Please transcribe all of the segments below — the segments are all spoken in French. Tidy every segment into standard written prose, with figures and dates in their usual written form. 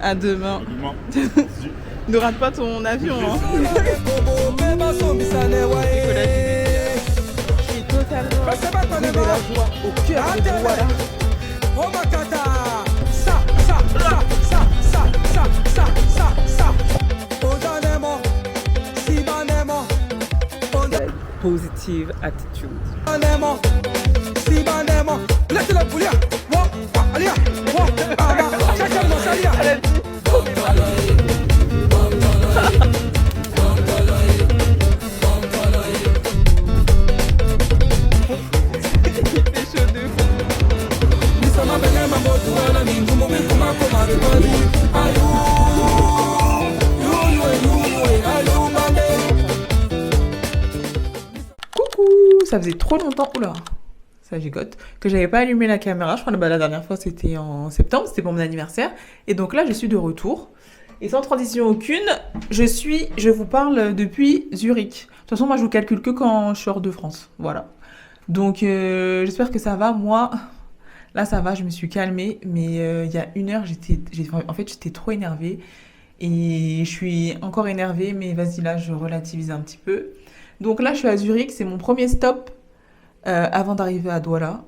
À demain. Demain. Ne rate pas ton avion, hein. Nicolas, Je suis totalement de la joie au cœur de Douala. Positive attitude. Coucou, ça faisait trop longtemps, oula, ça gigote, que j'avais pas allumé la caméra. Je crois que la dernière fois c'était en septembre, c'était pour mon anniversaire. Et donc là je suis de retour. Et sans transition aucune, je vous parle depuis Zurich. De toute façon moi je vous calcule que quand je suis hors de France, voilà. Donc j'espère que ça va. Moi, là ça va, je me suis calmée. Mais il y a une heure, j'étais trop énervée. Et je suis encore énervée, mais vas-y là, je relativise un petit peu. Donc là, je suis à Zurich, c'est mon premier stop avant d'arriver à Douala.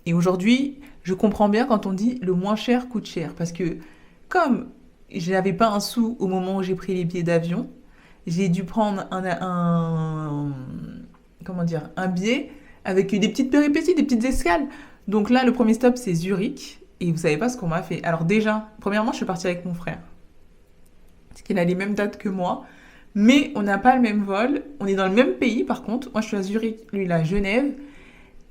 Et aujourd'hui, je comprends bien quand on dit le moins cher coûte cher. Parce que comme je n'avais pas un sou au moment où j'ai pris les billets d'avion, j'ai dû prendre un billet avec des petites péripéties, des petites escales. Donc là, le premier stop, c'est Zurich. Et vous savez pas ce qu'on m'a fait. Alors déjà, premièrement, je suis partie avec mon frère. Parce qu'il a les mêmes dates que moi. Mais on n'a pas le même vol. On est dans le même pays, par contre. Moi, je suis à Zurich, lui, il est à Genève.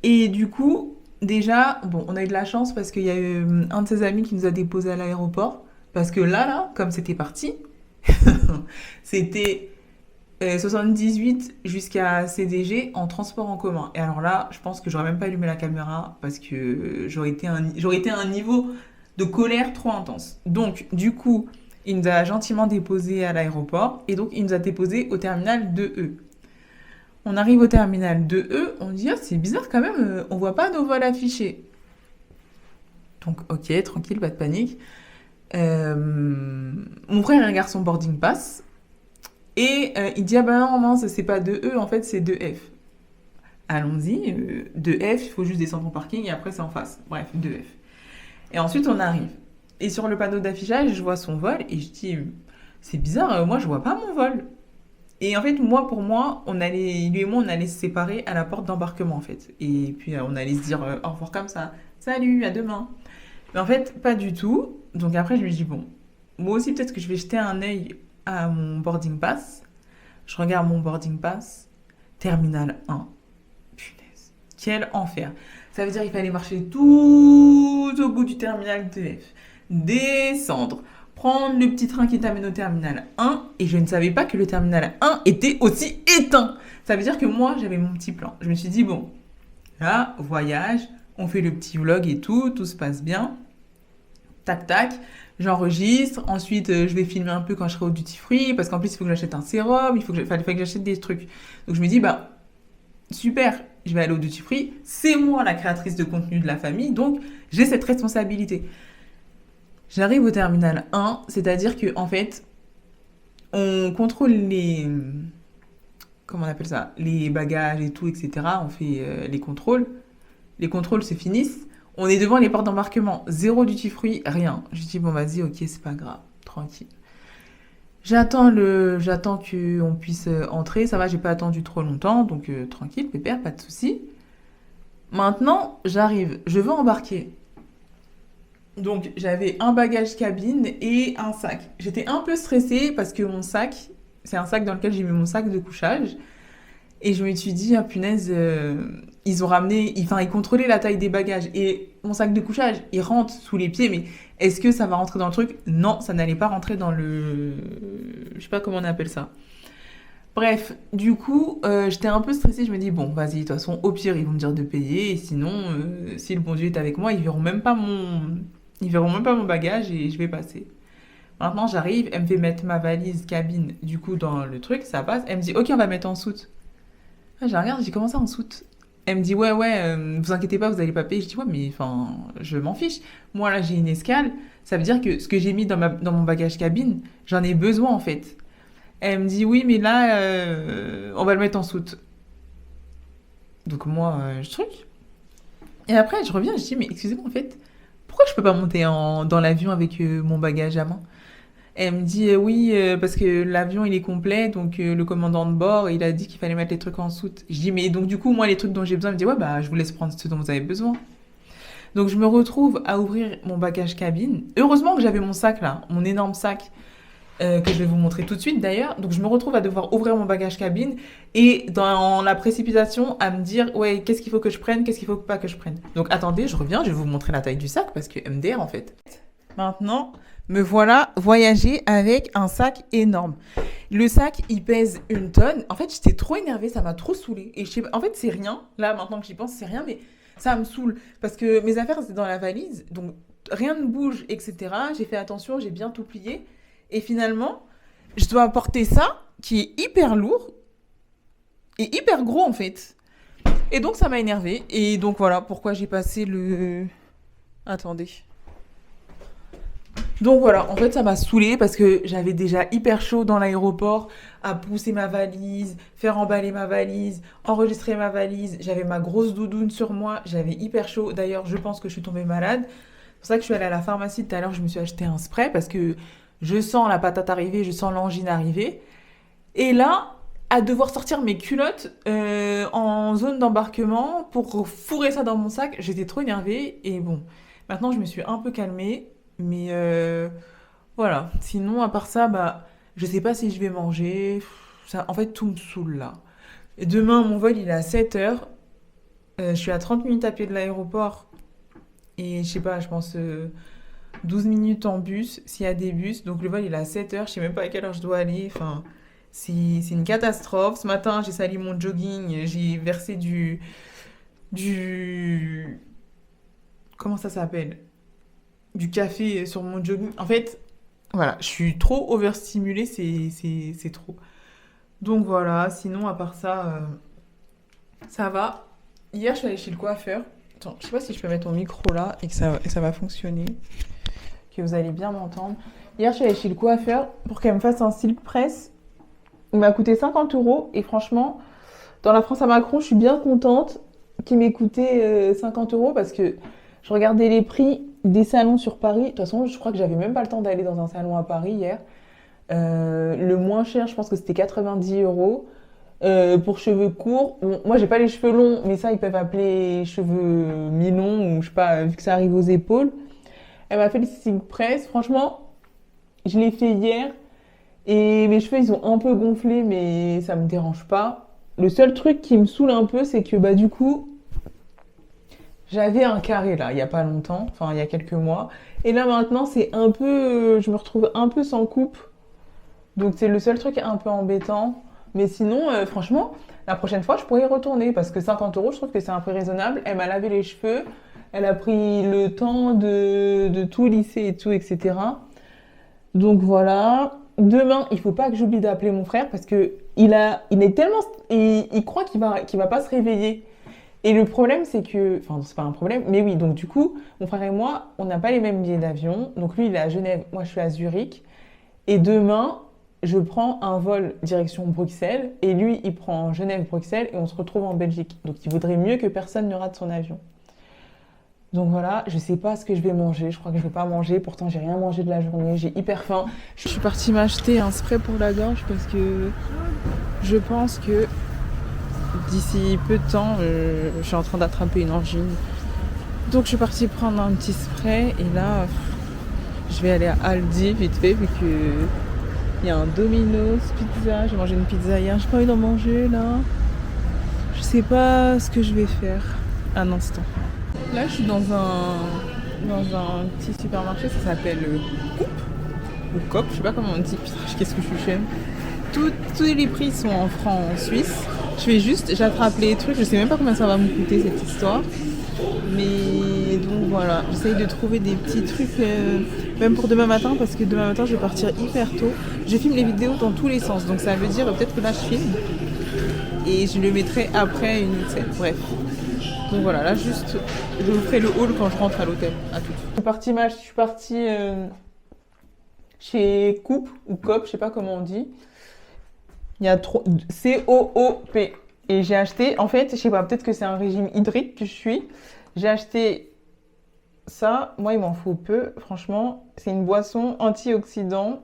Et du coup, déjà, bon, on a eu de la chance parce qu'il y a eu un de ses amis qui nous a déposés à l'aéroport. Parce que là, comme c'était parti, c'était 78 jusqu'à CDG en transport en commun. Et alors là, je pense que j'aurais même pas allumé la caméra parce que j'aurais été à un niveau de colère trop intense. Donc, du coup, il nous a gentiment déposés à l'aéroport et donc il nous a déposés au terminal 2E. On arrive au terminal 2E, on dit c'est bizarre quand même, on voit pas nos vols affichés. Donc ok, tranquille, pas de panique. Mon frère regarde son boarding pass et il dit ah ben non mince, c'est pas 2E, en fait c'est 2F. Allons-y, 2F, il faut juste descendre au parking et après c'est en face. Bref, 2F. Et ensuite on arrive. Et sur le panneau d'affichage, je vois son vol et je dis c'est bizarre, moi je vois pas mon vol. Et en fait, pour moi, lui et moi, on allait se séparer à la porte d'embarquement en fait. Et puis on allait se dire au revoir comme ça. Salut, à demain. Mais en fait, pas du tout. Donc après, je me dis bon, moi aussi peut-être que je vais jeter un œil à mon boarding pass. Je regarde mon boarding pass, terminal 1. Punaise, quel enfer. Ça veut dire qu'il fallait marcher tout au bout du terminal 2F. Descendre, prendre le petit train qui t'amène au terminal 1 et je ne savais pas que le terminal 1 était aussi éteint. Ça veut dire que moi, j'avais mon petit plan. Je me suis dit, bon, là, voyage, on fait le petit vlog et tout se passe bien. Tac, tac, j'enregistre. Ensuite, je vais filmer un peu quand je serai au duty free parce qu'en plus, il faut que j'achète un sérum, fallait que j'achète des trucs. Donc, je me dis, bah, super, je vais aller au duty free. C'est moi la créatrice de contenu de la famille, donc j'ai cette responsabilité. J'arrive au terminal 1, c'est-à-dire que en fait, on contrôle comment on appelle ça, les bagages et tout, etc. On fait les contrôles. Les contrôles se finissent. On est devant les portes d'embarquement. 0 duty free, rien. Je dis bon vas-y, ok, c'est pas grave, tranquille. J'attends qu'on puisse entrer. Ça va, j'ai pas attendu trop longtemps, donc tranquille, pépère, pas de souci. Maintenant, j'arrive, je veux embarquer. Donc, j'avais un bagage cabine et un sac. J'étais un peu stressée parce que mon sac, c'est un sac dans lequel j'ai mis mon sac de couchage. Et je me suis dit, ah punaise, ils contrôlaient la taille des bagages. Et mon sac de couchage, il rentre sous les pieds, mais est-ce que ça va rentrer dans le truc? Non, ça n'allait pas rentrer dans le... Je sais pas comment on appelle ça. Bref, du coup, j'étais un peu stressée. Je me dis, bon, vas-y, de toute façon, au pire, ils vont me dire de payer. Et sinon, si le bon Dieu est avec moi, ils verront même pas mon bagage et je vais passer. Maintenant, j'arrive, elle me fait mettre ma valise cabine, du coup, dans le truc, ça passe. Elle me dit, ok, on va mettre en soute. Ah, je regarde, j'ai commencé en soute. Elle me dit, ouais, vous inquiétez pas, vous allez pas payer. Je dis, ouais, mais enfin, je m'en fiche. Moi, là, j'ai une escale. Ça veut dire que ce que j'ai mis dans mon bagage cabine, j'en ai besoin, en fait. Elle me dit, oui, mais là, on va le mettre en soute. Donc, moi, je truc. Et après, je reviens, je dis, mais excusez-moi, en fait, pourquoi je peux pas monter dans l'avion avec mon bagage à main? Elle me dit, oui, parce que l'avion, il est complet, donc le commandant de bord, il a dit qu'il fallait mettre les trucs en soute. Je dis, mais donc du coup, moi, les trucs dont j'ai besoin, elle me dit, ouais, bah, je vous laisse prendre ce dont vous avez besoin. Donc, je me retrouve à ouvrir mon bagage cabine. Heureusement que j'avais mon sac, là, mon énorme sac, que je vais vous montrer tout de suite, d'ailleurs. Donc, je me retrouve à devoir ouvrir mon bagage cabine et dans la précipitation, à me dire, ouais, qu'est-ce qu'il faut que je prenne, qu'est-ce qu'il faut pas que je prenne. Donc, attendez, je reviens, je vais vous montrer la taille du sac, parce que MDR, en fait. Maintenant, me voilà voyager avec un sac énorme. Le sac, il pèse 1 tonne. En fait, j'étais trop énervée, ça m'a trop saoulée. Et en fait, c'est rien. Là, maintenant que j'y pense, c'est rien, mais ça me saoule. Parce que mes affaires, c'était dans la valise. Donc, rien ne bouge, etc. J'ai fait attention, j'ai bien tout plié. Et finalement, je dois porter ça, qui est hyper lourd et hyper gros, en fait. Et donc, ça m'a énervée. Et donc, voilà pourquoi j'ai passé le... Attendez. Donc voilà, en fait ça m'a saoulée parce que j'avais déjà hyper chaud dans l'aéroport à pousser ma valise, faire emballer ma valise, enregistrer ma valise. J'avais ma grosse doudoune sur moi, j'avais hyper chaud. D'ailleurs, je pense que je suis tombée malade. C'est pour ça que je suis allée à la pharmacie tout à l'heure, je me suis acheté un spray parce que je sens la patate arriver, je sens l'angine arriver. Et là, à devoir sortir mes culottes en zone d'embarquement pour fourrer ça dans mon sac, j'étais trop énervée. Et bon, maintenant je me suis un peu calmée. Mais voilà. Sinon, à part ça, bah, je sais pas si je vais manger. Ça, en fait, tout me saoule là. Et demain, mon vol, il est à 7h. Je suis à 30 minutes à pied de l'aéroport. Et je sais pas, je pense 12 minutes en bus, s'il y a des bus. Donc le vol, il est à 7h. Je sais même pas à quelle heure je dois aller. Enfin, c'est une catastrophe. Ce matin, j'ai sali mon jogging. J'ai versé du... Comment ça s'appelle? Du café sur mon jogging. En fait, voilà, je suis trop overstimulée, c'est trop. Donc voilà, sinon, à part ça, ça va. Hier, je suis allée chez le coiffeur. Attends, je sais pas si je peux mettre mon micro là et que ça va fonctionner, que vous allez bien m'entendre. Hier, je suis allée chez le coiffeur pour qu'elle me fasse un silk press. Il m'a coûté 50 € et franchement, dans la France à Macron, je suis bien contente qu'il m'ait coûté 50 € parce que je regardais les prix des salons sur Paris. De toute façon, je crois que j'avais même pas le temps d'aller dans un salon à Paris hier. Le moins cher, je pense que c'était 90 €. Pour cheveux courts, bon, moi j'ai pas les cheveux longs, mais ça ils peuvent appeler cheveux mi-longs ou je sais pas, vu que ça arrive aux épaules. Elle m'a fait le silk press. Franchement, je l'ai fait hier et mes cheveux ils ont un peu gonflé, mais ça me dérange pas. Le seul truc qui me saoule un peu, c'est que bah du coup, j'avais un carré là, il y a pas longtemps, enfin il y a quelques mois. Et là maintenant, c'est un peu, je me retrouve un peu sans coupe. Donc c'est le seul truc un peu embêtant. Mais sinon, franchement, la prochaine fois, je pourrais y retourner parce que 50 €, je trouve que c'est un prix raisonnable. Elle m'a lavé les cheveux, elle a pris le temps de tout lisser et tout, etc. Donc voilà. Demain, il faut pas que j'oublie d'appeler mon frère parce que il est tellement, il croit qu'il va pas se réveiller. Et le problème, c'est que, enfin, c'est pas un problème, mais oui, donc du coup, mon frère et moi, on n'a pas les mêmes billets d'avion. Donc lui, il est à Genève, moi, je suis à Zurich. Et demain, je prends un vol direction Bruxelles et lui, il prend Genève-Bruxelles et on se retrouve en Belgique. Donc il vaudrait mieux que personne ne rate son avion. Donc voilà, je sais pas ce que je vais manger, je crois que je vais pas manger, pourtant j'ai rien mangé de la journée, j'ai hyper faim. Je suis partie m'acheter un spray pour la gorge parce que je pense que d'ici peu de temps, je suis en train d'attraper une angine. Donc je suis partie prendre un petit spray et là, je vais aller à Aldi vite fait vu que il y a un Domino's pizza. J'ai mangé une pizza hier, j'ai pas envie d'en manger là. Je sais pas ce que je vais faire un instant. Là, je suis dans un petit supermarché, ça s'appelle Coop ou Coop, je sais pas comment on dit. Putain, qu'est-ce que je suis chaîne. Tous les prix sont en francs suisses. J'attrape les trucs, je sais même pas combien ça va me coûter cette histoire. Mais donc voilà, j'essaye de trouver des petits trucs, même pour demain matin, parce que demain matin je vais partir hyper tôt. Je filme les vidéos dans tous les sens, donc ça veut dire peut-être que là je filme et je le mettrai après une scène. Bref, Donc voilà, là juste, je vous ferai le haul quand je rentre à l'hôtel. À tout. Je suis partie chez Coop ou Coop, je sais pas comment on dit. Il y a C-O-O-P. Et j'ai acheté, en fait, je sais pas, peut-être que c'est un régime hydrique que je suis. J'ai acheté ça, moi il m'en faut peu, franchement. C'est une boisson antioxydant,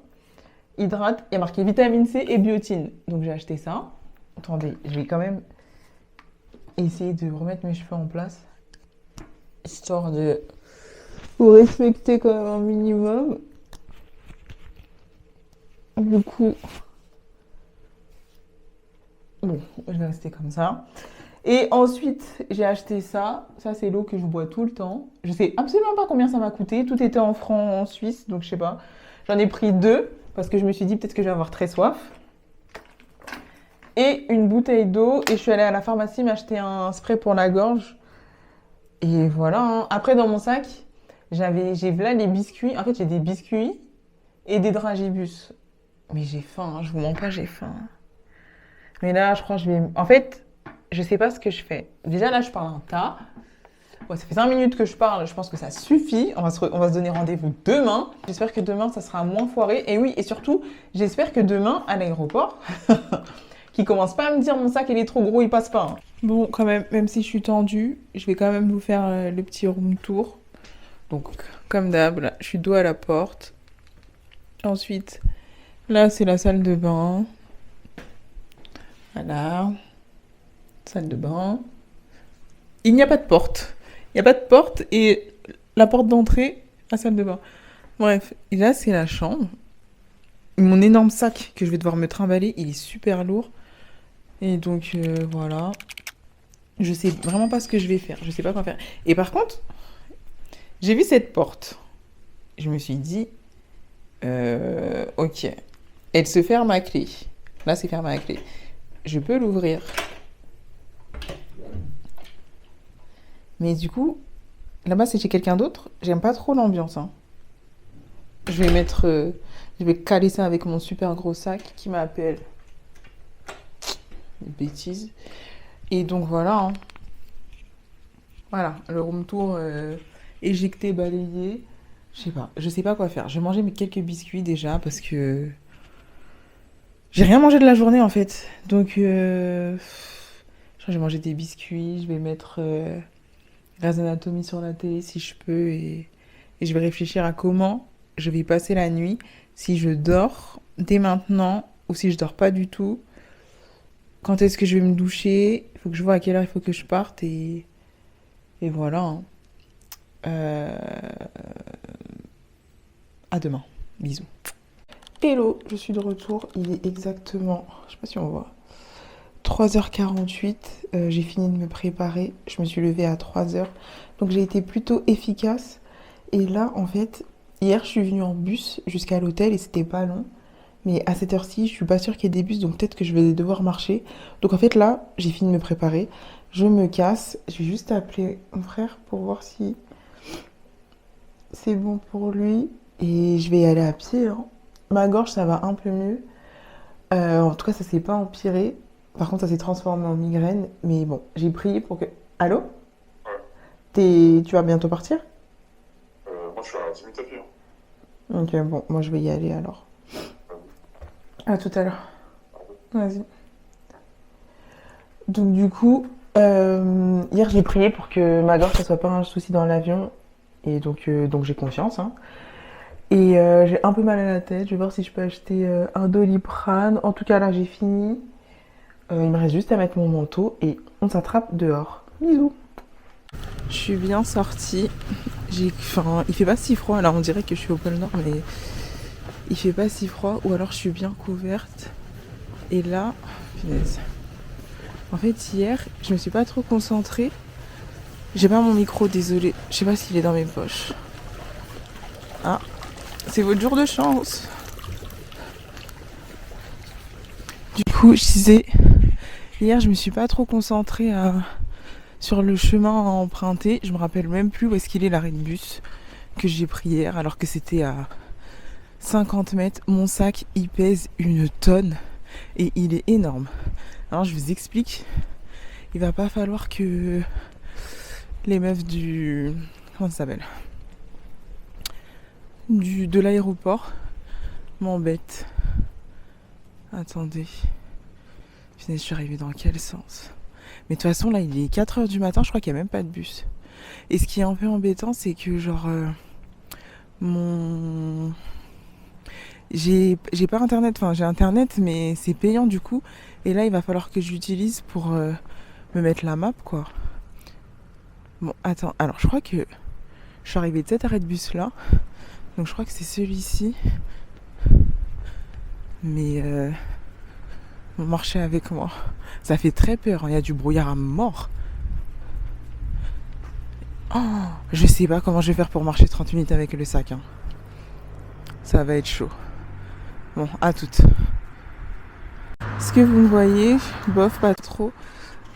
hydrate, il y a marqué vitamine C et biotine. Donc j'ai acheté ça. Attendez, je vais quand même essayer de remettre mes cheveux en place. Histoire de vous respecter quand même un minimum. Du coup, bon, je vais rester comme ça. Et ensuite, j'ai acheté ça. Ça, c'est l'eau que je bois tout le temps. Je sais absolument pas combien ça m'a coûté. Tout était en francs en Suisse, donc je sais pas. J'en ai pris 2 parce que je me suis dit peut-être que je vais avoir très soif. Et une bouteille d'eau. Et je suis allée à la pharmacie m'acheter un spray pour la gorge. Et voilà, hein. Après, dans mon sac, j'ai là les biscuits. En fait, j'ai des biscuits et des dragibus. Mais j'ai faim, hein. Je vous mens pas, j'ai faim. Mais là, je crois que je vais... En fait, je sais pas ce que je fais. Déjà, là, je parle un tas. Ouais, ça fait 5 minutes que je parle. Je pense que ça suffit. On va se donner rendez-vous demain. J'espère que demain, ça sera moins foiré. Et oui, et surtout, j'espère que demain, à l'aéroport, qu'ils commencent pas à me dire mon sac, il est trop gros, il passe pas, hein. Bon, quand même si je suis tendue, je vais quand même vous faire le petit room tour. Donc, comme d'hab, là, je suis dos à la porte. Ensuite, là, c'est la salle de bain. Voilà. Salle de bain. Il n'y a pas de porte. Il n'y a pas de porte et la porte d'entrée, la salle de bain. Bref, et là, c'est la chambre. Mon énorme sac que je vais devoir me trimballer, il est super lourd. Et donc, voilà. Je sais vraiment pas ce que je vais faire. Je sais pas quoi faire. Et par contre, j'ai vu cette porte. Je me suis dit, ok, elle se ferme à clé. Là, c'est fermé à clé. Je peux l'ouvrir. Mais du coup, là-bas, c'est chez quelqu'un d'autre. J'aime pas trop l'ambiance, hein. Je vais caler ça avec mon super gros sac qui m'appelle. Des bêtises. Et donc, voilà, hein. Voilà, le room tour éjecté, balayé. Je sais pas quoi faire. Je vais manger mes quelques biscuits déjà parce que j'ai rien mangé de la journée en fait. Donc, je crois que je vais manger des biscuits. Je vais mettre Grey's Anatomy sur la télé si je peux et je vais réfléchir à comment je vais passer la nuit. Si je dors dès maintenant ou si je dors pas du tout. Quand est-ce que je vais me doucher? Il faut que je vois à quelle heure il faut que je parte et voilà, hein. À demain. Bisous. Hello, je suis de retour. Il est exactement, je sais pas si on voit, 3h48. J'ai fini de me préparer. Je me suis levée à 3h. Donc j'ai été plutôt efficace. Et là, en fait, hier, je suis venue en bus jusqu'à l'hôtel et c'était pas long. Mais à cette heure-ci, je suis pas sûre qu'il y ait des bus, donc peut-être que je vais devoir marcher. Donc en fait, là, j'ai fini de me préparer. Je me casse. Je vais juste appeler mon frère pour voir si c'est bon pour lui. Et je vais y aller à pied, hein. Ma gorge, ça va un peu mieux. En tout cas, ça s'est pas empiré. Par contre, ça s'est transformé en migraine. Mais bon, j'ai prié pour que... Allô? Ouais. Tu vas bientôt partir? Moi, je suis à 10 minutes à pied, hein. Ok, bon, moi je vais y aller alors. À tout à l'heure. Vas-y. Donc du coup, hier j'ai prié pour que ma gorge, ça soit pas un souci dans l'avion. Et donc j'ai confiance, hein. Et j'ai un peu mal à la tête. Je vais voir si je peux acheter un Doliprane. En tout cas, là, j'ai fini. Il me reste juste à mettre mon manteau et on s'attrape dehors. Bisous. Je suis bien sortie. Enfin, il fait pas si froid. Alors, on dirait que je suis au pôle Nord, mais il fait pas si froid. Ou alors, je suis bien couverte. Et là, punaise. En fait, hier, je me suis pas trop concentrée. J'ai pas mon micro, désolée. Je sais pas s'il est dans mes poches. Ah. C'est votre jour de chance. Du coup, je disais, hier, je me suis pas trop concentrée sur le chemin à emprunter. Je me rappelle même plus où est-ce qu'il est l'arrêt de bus que j'ai pris hier, alors que c'était à 50 mètres. Mon sac, il pèse 1 tonne et il est énorme. Alors, je vous explique. Il va pas falloir que les meufs du... Comment ça s'appelle ? De l'aéroport m'embêtent. Attendez. Putain, je suis arrivée dans quel sens ? Mais de toute façon, là, il est 4h du matin, je crois qu'il n'y a même pas de bus. Et ce qui est un peu embêtant, c'est que genre... J'ai pas internet, enfin j'ai internet, mais c'est payant du coup. Et là, il va falloir que j'utilise pour me mettre la map, quoi. Bon, attends, alors je crois que je suis arrivée de cet arrêt de bus là. Donc je crois que c'est celui-ci. Mais marchez avec moi. Ça fait très peur, hein. Il y a du brouillard à mort. Oh, je sais pas comment je vais faire pour marcher 30 minutes avec le sac. Hein. Ça va être chaud. Bon, à toutes. Ce que vous me voyez, bof, pas trop.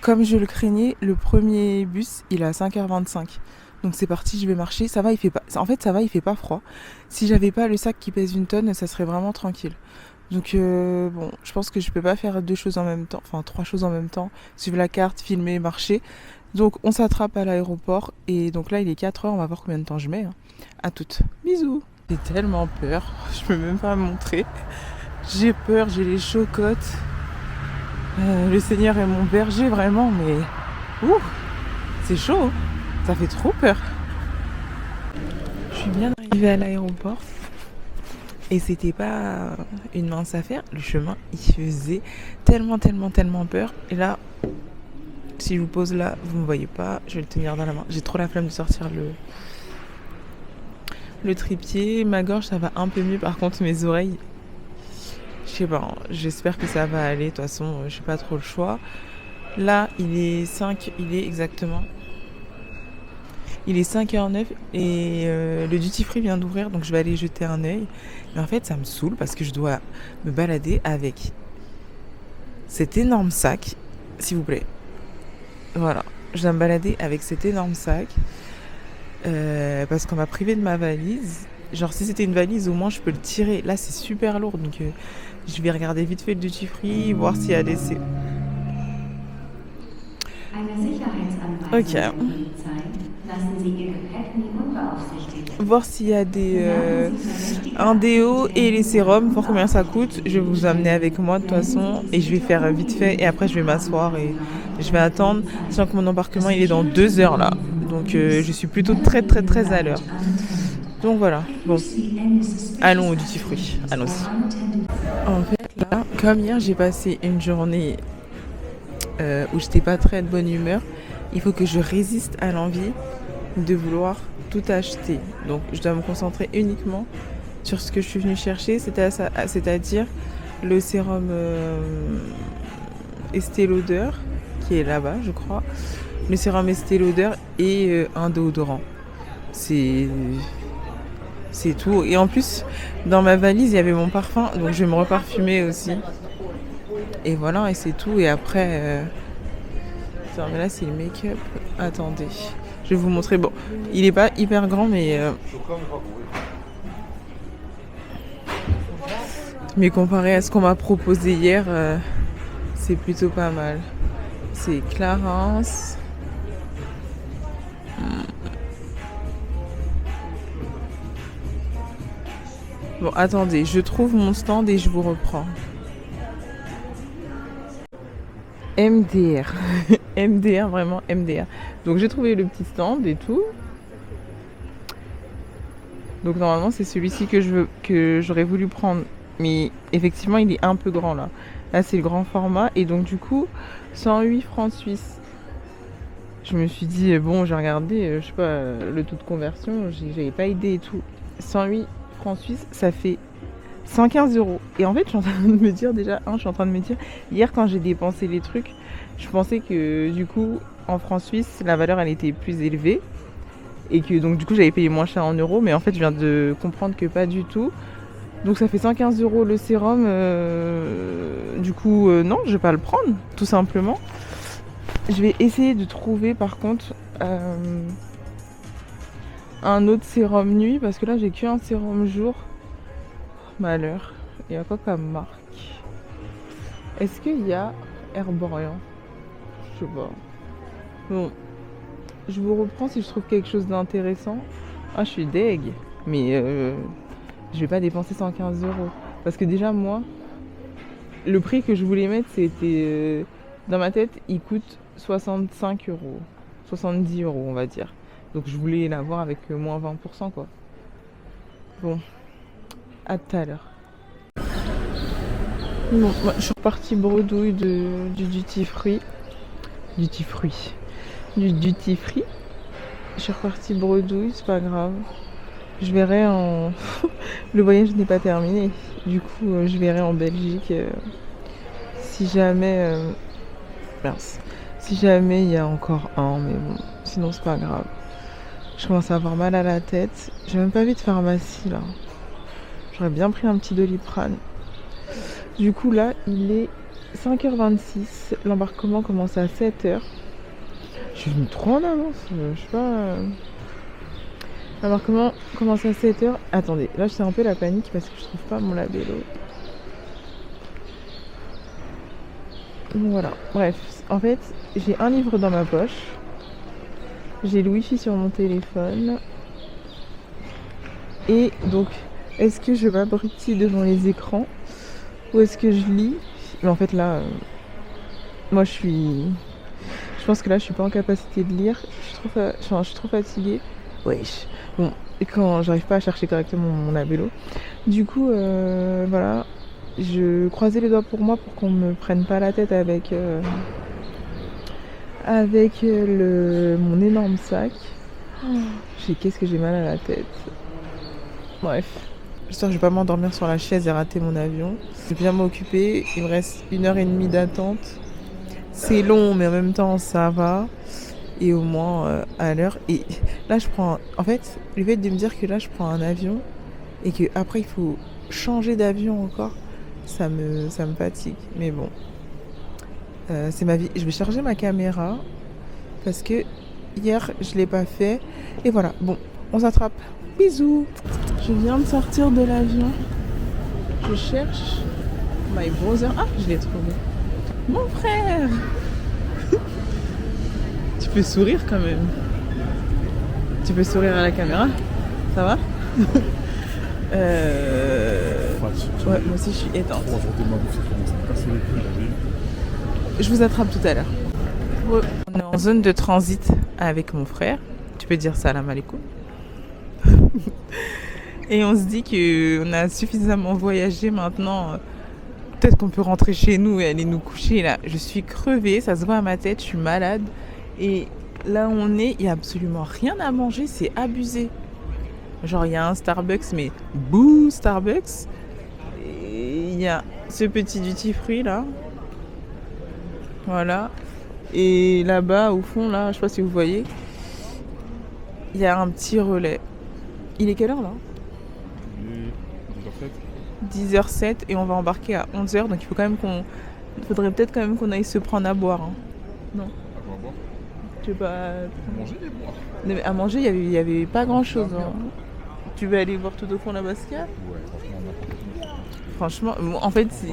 Comme je le craignais, le premier bus, il est à 5h25. Donc c'est parti, je vais marcher. Ça va, il fait pas... En fait, ça va, il fait pas froid. Si j'avais pas le sac qui pèse 1 tonne, ça serait vraiment tranquille. Donc bon, je pense que je peux pas faire 2 choses en même temps. Enfin, 3 choses en même temps. Suivre la carte, filmer, marcher. Donc on s'attrape à l'aéroport. Et donc là, il est 4h, on va voir combien de temps je mets. Hein. À toutes. Bisous. J'ai tellement peur. Je peux même pas montrer. J'ai peur, j'ai les chocottes. Le Seigneur est mon berger, vraiment, mais... Ouh, c'est chaud, hein. Ça fait trop peur. Je suis bien arrivée à l'aéroport. Et c'était pas une mince affaire. Le chemin, il faisait tellement peur. Et là, si je vous pose là, vous me voyez pas. Je vais le tenir dans la main. J'ai trop la flemme de sortir le trépied. Ma gorge, ça va un peu mieux. Par contre, mes oreilles... Je sais pas, j'espère que ça va aller. De toute façon, j'ai pas trop le choix. Là, il est 5h09 et le duty free vient d'ouvrir, donc je vais aller jeter un œil. Mais en fait, ça me saoule parce que je dois me balader avec cet énorme sac, s'il vous plaît. Voilà, je dois me balader avec cet énorme sac parce qu'on m'a privé de ma valise. Genre, si c'était une valise, au moins je peux le tirer. Là, c'est super lourd, donc je vais regarder vite fait le duty free, voir s'il y a des... Ok. Voir s'il y a un déo et les sérums, voir combien ça coûte. Je vais vous amener avec moi de toute façon et je vais faire vite fait et après je vais m'asseoir et je vais attendre. Sachant que mon embarquement il est dans 2 heures là. Donc je suis plutôt très à l'heure. Donc voilà, bon, allons au duty free, allons-y. En fait là, comme hier j'ai passé une journée où j'étais pas très de bonne humeur, il faut que je résiste à l'envie de vouloir tout acheter. Donc je dois me concentrer uniquement sur ce que je suis venue chercher, c'est-à-dire le sérum Estée Lauder qui est là-bas je crois, le sérum Estée Lauder et un déodorant. C'est tout. Et en plus, dans ma valise, il y avait mon parfum. Donc, je vais me reparfumer aussi. Et voilà, et c'est tout. Et après... Attends, mais là, c'est le make-up. Attendez. Je vais vous montrer. Bon, il est pas hyper grand, mais... Mais comparé à ce qu'on m'a proposé hier, c'est plutôt pas mal. C'est Clarins. Bon, attendez, je trouve mon stand et je vous reprends. MDR. MDR, vraiment MDR. Donc j'ai trouvé le petit stand et tout. Donc normalement c'est celui-ci que j'aurais voulu prendre. Mais effectivement il est un peu grand là. Là c'est le grand format. Et donc du coup 108 francs suisses. Je me suis dit bon j'ai regardé, je sais pas, le taux de conversion, j'avais pas idée et tout. 108 francs suisses, ça fait 115 €. Et en fait, je suis en train de me dire hier quand j'ai dépensé les trucs, je pensais que du coup, en francs suisses, la valeur elle était plus élevée. Et que donc du coup, j'avais payé moins cher en euros. Mais en fait, je viens de comprendre que pas du tout. Donc ça fait 115 € le sérum. Du coup, non, je vais pas le prendre, tout simplement. Je vais essayer de trouver par contre... un autre sérum nuit parce que là j'ai qu'un sérum jour. Malheur. Il y a quoi comme marque? Est-ce qu'il y a Herborian? Je sais pas. Bon. je vous reprends si je trouve quelque chose d'intéressant. Ah, je suis deg. Mais je vais pas dépenser 115 euros. Parce que déjà, moi, le prix que je voulais mettre, c'était... dans ma tête, il coûte 65 euros. 70 euros, on va dire. Donc je voulais l'avoir avec moins 20%, quoi. Bon, à tout à l'heure. Bon, moi, je suis repartie bredouille du duty free. Du duty free. Je suis repartie bredouille, c'est pas grave. Je verrai en... Le voyage n'est pas terminé. Du coup, je verrai en Belgique si jamais... Mince. Si jamais il y a encore un, mais bon, sinon c'est pas grave. Je commence à avoir mal à la tête. J'ai même pas vu de pharmacie là. J'aurais bien pris un petit Doliprane. Du coup là, il est 5h26. L'embarquement commence à 7h. Je suis venue trop en avance. Je sais pas. L'embarquement commence à 7h. Attendez, là c'est un peu la panique parce que je trouve pas mon labello. Voilà, bref, en fait, j'ai un livre dans ma poche, j'ai le wifi sur mon téléphone, et donc, est-ce que je m'abrutis devant les écrans, ou est-ce que je lis? Mais en fait là, moi je pense que là je suis pas en capacité de lire, je suis trop fatiguée, wesh, bon, et quand j'arrive pas à chercher correctement mon labello, du coup, voilà. Je croisais les doigts pour moi pour qu'on me prenne pas la tête avec mon énorme sac. Qu'est-ce que j'ai mal à la tête. Bref. J'espère que je vais pas m'endormir sur la chaise et rater mon avion. Je vais bien m'occuper. Il me reste 1h30 d'attente. C'est long, mais en même temps, ça va. Et au moins à l'heure. Et là, en fait, le fait de me dire que là, je prends un avion et qu'après, il faut changer d'avion encore. Ça me fatigue, mais bon, c'est ma vie. Je vais charger ma caméra parce que hier je l'ai pas fait et voilà. Bon, on s'attrape. Bisous. Je viens de sortir de l'avion. Je cherche my brother. Ah, je l'ai trouvé. Mon frère. Tu peux sourire quand même. Tu peux sourire à la caméra. Ça va? Ouais, moi aussi je suis éteinte. Je vous attrape tout à l'heure. On est en zone de transit avec mon frère. Tu peux dire salam alaikum. Et on se dit qu'on a suffisamment voyagé maintenant. Peut-être qu'on peut rentrer chez nous et aller nous coucher là. Je suis crevée, ça se voit à ma tête, je suis malade. Et là où on est, il n'y a absolument rien à manger, c'est abusé. Genre il y a un Starbucks, mais bouh Starbucks. Et il y a ce petit duty free là. Voilà. Et là-bas, au fond, là, je sais pas si vous voyez, il y a un petit relais. Il est quelle heure là? Il est 10h07. 10h07 et on va embarquer à 11h. Donc il faudrait peut-être quand même qu'on aille se prendre à boire. Hein. Non. À quoi boire? Tu veux pas... Manger et boire. Non, mais à manger, il y avait pas grand-chose. Hein. Tu veux aller voir tout au fond là-bas ce qu'il y a? Ouais, Franchement, en fait, c'est...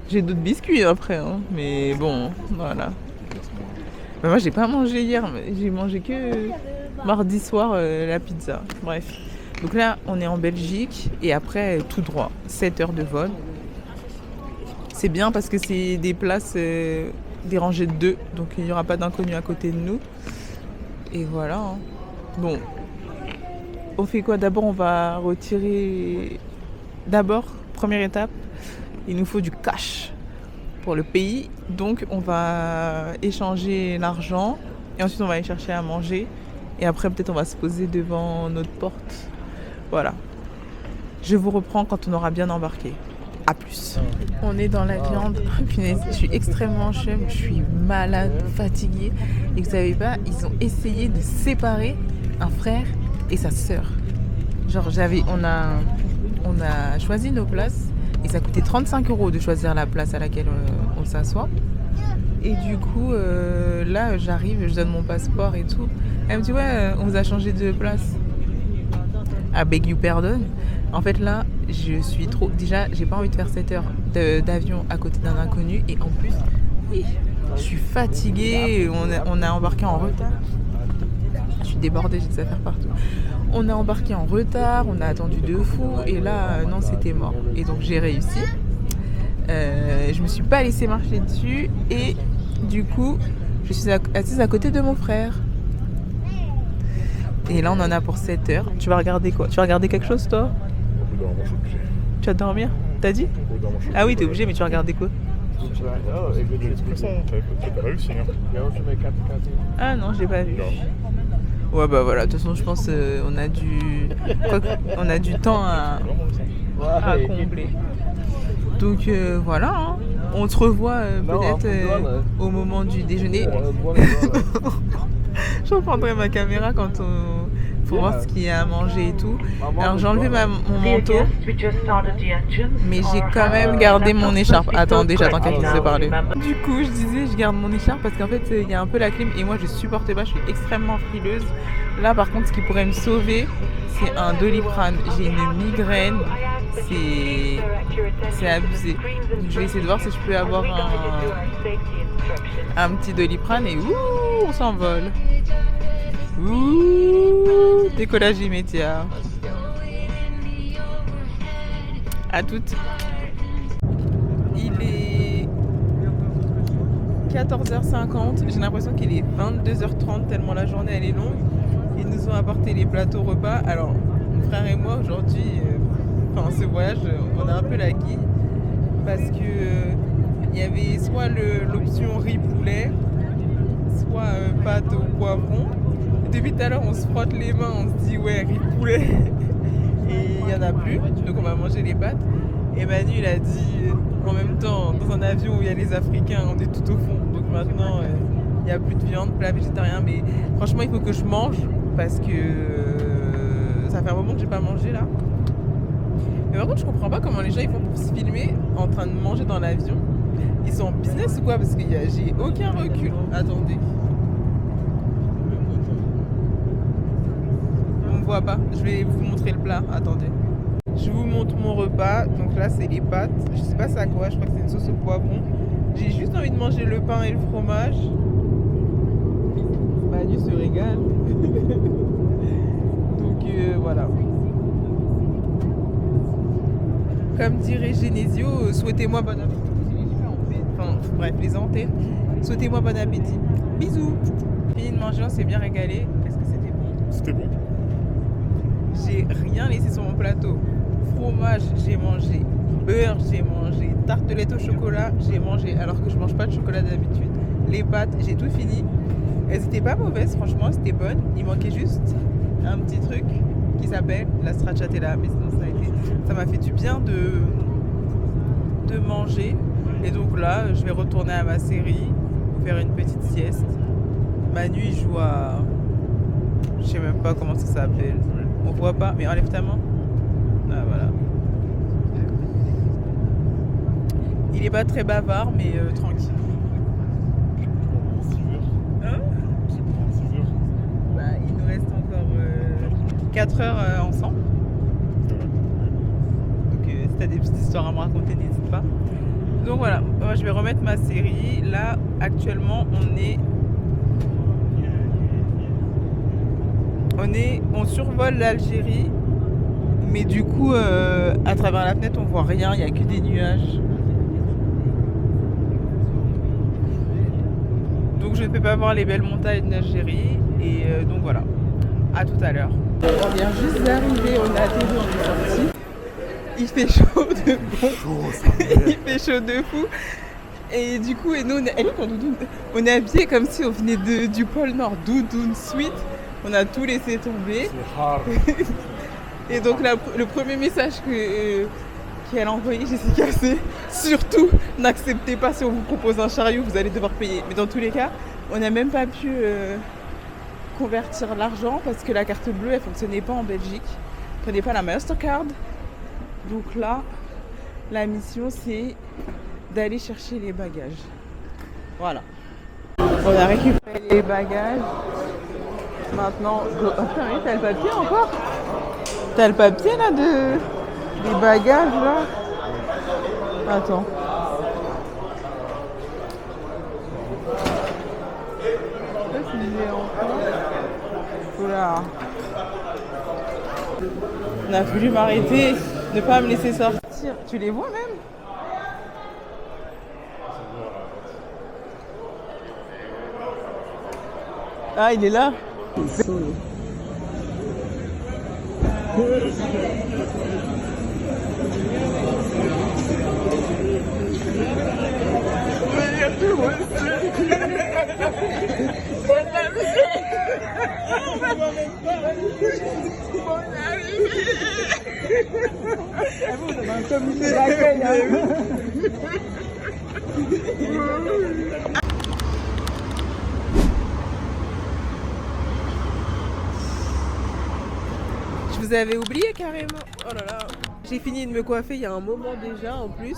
J'ai d'autres biscuits après, hein. Mais bon, voilà. Mais moi, j'ai pas mangé hier, j'ai mangé que mardi soir la pizza. Bref. Donc là, on est en Belgique et après, tout droit, 7 heures de vol. C'est bien parce que c'est des places, des rangées de 2, donc il n'y aura pas d'inconnus à côté de nous. Et voilà. Hein. Bon, on fait quoi? D'abord, on va retirer... D'abord, première étape, il nous faut du cash pour le pays. Donc, on va échanger l'argent et ensuite, on va aller chercher à manger. Et après, peut-être, on va se poser devant notre porte. Voilà. Je vous reprends quand on aura bien embarqué. À plus. On est dans la viande. Punaise, je suis extrêmement chum, je suis malade, fatiguée. Et vous savez pas, ils ont essayé de séparer un frère et sa sœur. Genre, on a choisi nos places et ça coûtait 35 € de choisir la place à laquelle on s'assoit. Et du coup, là, j'arrive, je donne mon passeport et tout. Elle me dit, ouais, on vous a changé de place. I beg you pardon. En fait, là, je suis trop... Déjà, j'ai pas envie de faire 7 heures d'avion à côté d'un inconnu. Et en plus, oui, Je suis fatiguée, on a embarqué en retard. Je suis débordée, j'ai des affaires partout. On a embarqué en retard, on a attendu de fou et là, non, c'était mort. Et donc j'ai réussi. Je me suis pas laissée marcher dessus et du coup, je suis assise à côté de mon frère. Et là, on en a pour 7 heures. Tu vas regarder quoi? Tu vas regarder quelque chose, toi? Tu vas dormir? T'as dit? Ah oui, t'es obligé, mais tu vas regarder quoi? T'as réussi, hein. Ah non, j'ai pas vu. Ouais, bah voilà, de toute façon, je pense on a du temps à combler. Donc voilà, hein. On se revoit peut-être au moment du déjeuner. Je reprendrai ma caméra pour voir ce qu'il y a à manger et tout. Alors j'ai enlevé mon manteau, mais j'ai quand même gardé mon écharpe. Attendez, j'attends qu'elle finisse de parler. Du coup, je disais, je garde mon écharpe parce qu'en fait, il y a un peu la clim et moi, je supporte pas, je suis extrêmement frileuse. Là, par contre, ce qui pourrait me sauver, c'est un Doliprane. J'ai une migraine, c'est abusé. Donc, je vais essayer de voir si je peux avoir un petit Doliprane et ouh, on s'envole. Ouh, décollage immédiat. À toutes. Il est 14h50. J'ai l'impression qu'il est 22h30 tellement la journée elle est longue. Ils nous ont apporté les plateaux repas. Alors, mon frère et moi aujourd'hui, ce voyage, on a un peu la guille parce que il y avait soit l'option riz poulet, soit pâte au poivron. Depuis tout à l'heure, on se frotte les mains, on se dit ouais, riz poulet. Et il n'y en a plus, donc on va manger les pâtes. Et Manu, il a dit, en même temps, dans un avion où il y a les Africains, on est tout au fond. Donc maintenant, il n'y a plus de viande, plat végétarien. Mais franchement, il faut que je mange parce que ça fait un moment que j'ai pas mangé là. Mais par contre, je comprends pas comment les gens ils font pour se filmer en train de manger dans l'avion. Ils sont en business ou quoi? Parce que j'ai aucun recul. Attendez. Pas. Je vais vous montrer le plat. Attendez. Je vous montre mon repas. Donc là, c'est les pâtes. Je sais pas c'est à quoi. Je crois que c'est une sauce au poivron. J'ai juste envie de manger le pain et le fromage. Manu se régale. Donc voilà. Comme dirait Genesio, souhaitez-moi bon appétit. Enfin, bref, les antennes. Souhaitez-moi bon appétit. Bisous. Fini de manger, on s'est bien régalé. Est-ce que c'était bon? C'était bon. J'ai rien laissé sur mon plateau. Fromage, j'ai mangé. Beurre, j'ai mangé. Tartelette au chocolat, j'ai mangé. Alors que je mange pas de chocolat d'habitude. Les pâtes, j'ai tout fini. Elles étaient pas mauvaises, franchement, c'était bonne. Il manquait juste un petit truc qui s'appelle la stracciatella. Mais sinon, ça m'a fait du bien de manger. Et donc là, je vais retourner à ma série, faire une petite sieste. Manu, il joue à... Je sais même pas comment ça s'appelle. On voit pas, mais enlève ta main. Ah voilà. Il est pas très bavard, mais tranquille. Hein? Bah, il nous reste encore 4 heures ensemble. Donc si t'as des petites histoires à me raconter, n'hésite pas. Donc voilà, moi, je vais remettre ma série. Là, actuellement, on survole l'Algérie, mais du coup, à travers la fenêtre, on voit rien, il n'y a que des nuages. Donc je ne peux pas voir les belles montagnes d'Algérie, et donc voilà, à tout à l'heure. On vient juste d'arriver, on a atterri, on est sorti. Il fait chaud de bon. Il fait chaud de fou. Et du coup, et nous, on est habillés comme si on venait du pôle Nord, doudoune, sweat. On a tout laissé tomber. Et donc le premier message qu'elle a envoyé, Jessica, c'est surtout n'acceptez pas si on vous propose un chariot, vous allez devoir payer. Mais dans tous les cas, on n'a même pas pu convertir l'argent parce que la carte bleue, elle fonctionnait pas en Belgique. On prenait pas la Mastercard. Donc là, la mission, c'est d'aller chercher les bagages. Voilà. On a récupéré les bagages. Maintenant, t'as le papier encore? T'as le papier là des bagages là? Attends. bouger encore. Oula. On a voulu m'arrêter, ne pas me laisser sortir. Tu les vois même? Ah, il est là. Je vous avais oublié carrément. Oh là là. J'ai fini de me coiffer il y a un moment déjà en plus.